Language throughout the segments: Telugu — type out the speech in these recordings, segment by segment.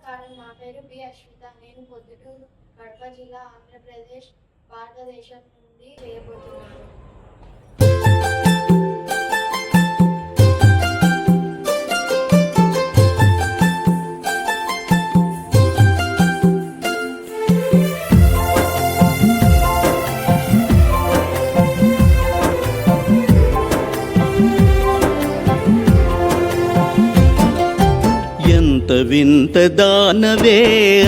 నమస్కారం. నా పేరు పి. అశ్విత. నేను పొద్దుటూరు, కడప జిల్లా, ఆంధ్రప్రదేశ్, భారతదేశం నుండి చేయబోతున్నాను. ఎంత వింత దానవే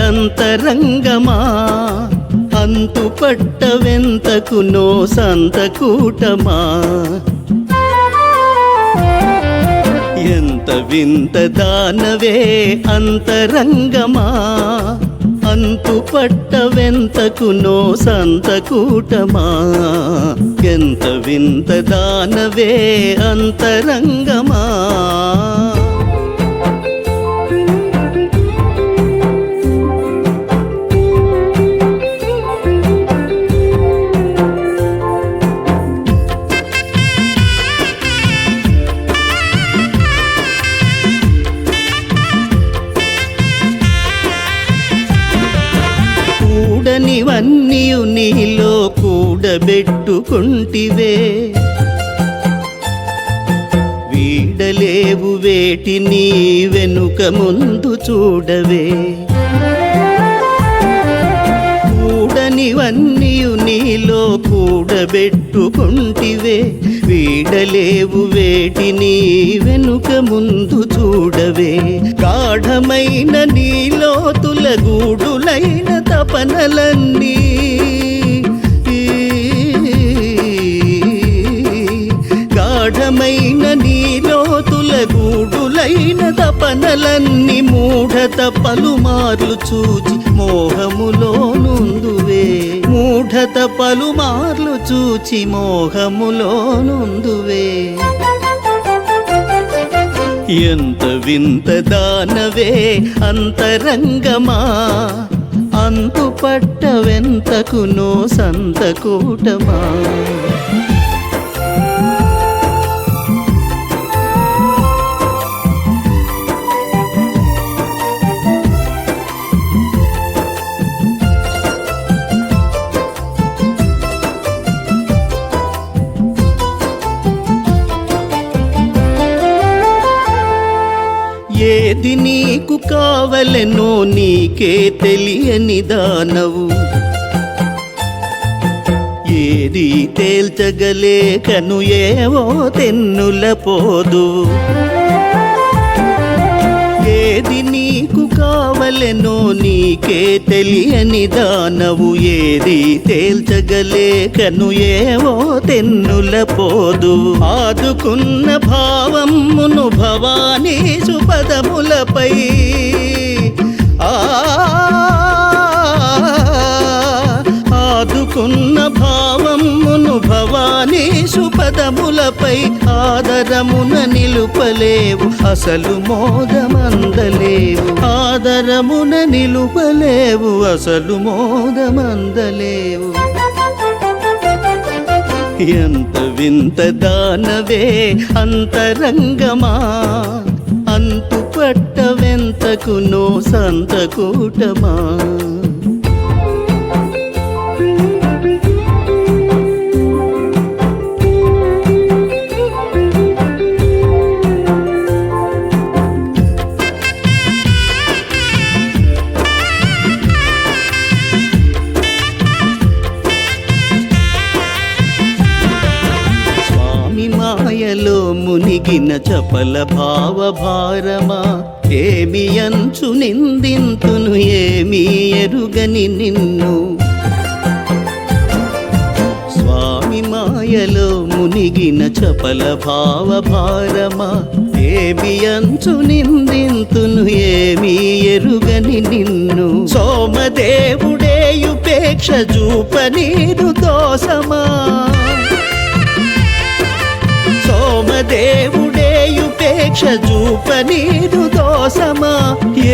అంతరంగమా, అంతు పట్టవెంతకునో సంతకూటమా. ఎంత వింత దానవే అంతరంగమా, అంతు పట్టవెంతకునో సంతకూటమా. ఎంత వింత దానవే అంతరంగమా. కూడనివన్నీయు నీలో కూడబెట్టుకుంటివే, వీడలేవు వేటిని వెనుక ముందు చూడవే. కూడనివన్నీయు నీలో కూడబెట్టుకుంటివే, వీడలేవు వేటిని వెనుక ముందు చూడవే. గాఢమైన నీలోతుల గూడులైన తపనలన్నీ, గాఢమైన నీలోతుల గూడులైన తపనలన్నీ మూఢత పలుమార్లు చూచి మోహములో నుందువే. మూఢత పలుమార్లు చూచి మోహములో నుందువే. ఎంత వింత దానవే అంతరంగమా, అంతు పట్టవెంతకునో సంతకూటమా. ఏది నీకు కావలెనో నీకే తెలియని దానవు, ఏది తేల్చగలేకను ఏవో తెన్నుల పోదు. ఏది నీకు కావలెనో నీకే తెలియని దానవు, ఏది తేల్చగలేకను ఏవో తెన్నుల పోదు. ఆదుకున్న భావమును భవానీ సుపదములపై, ఆదుకున్న భావమును భవానీ సుపదములపై ఆదరమున నిలుపలేవు అసలు మోదమందలేవు. ఆదరమున నిలుపలేవు అసలు మోదమందలేవు. ఎంత వింత దానవే అంతరంగమా, అంతు పట్టవెంతకునో సంతకూటమా. మాయలో మునిగిన చపల భావభారమా, ఏమి అంచు నిందింతును ఏమీ ఎరుగని నిన్ను. స్వామి మాయలో మునిగిన చపల భావభారమా, ఏమి అంచు నిందింతును ఏమీ ఎరుగని నిన్ను. సోమదేవుడేయుపేక్ష చూపనీరు దోషమా, సోమదేవుడేయుపేక్ష చూపనీరు దోషమా.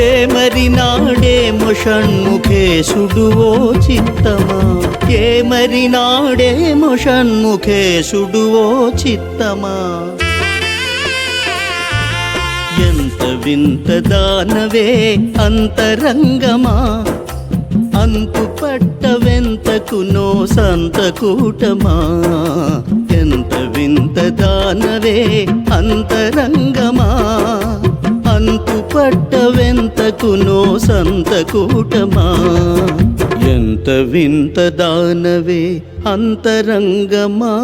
ఏమరి నాడేమో షణ్ముఖేశుడు ఓ చిత్తమా, ఏమరి నాడేమో షణ్ముఖేశుడు ఓ చిత్తమా. ఎంత వింత దానవే అంతరంగమా అంతు పట్టవెంతకునో సంతకూటమా ఎంత వింత దానవే అంతరంగమా అంతు పట్టవెంతకునో సంతకూటమా ఎంత వింత దానవే అంతరంగమా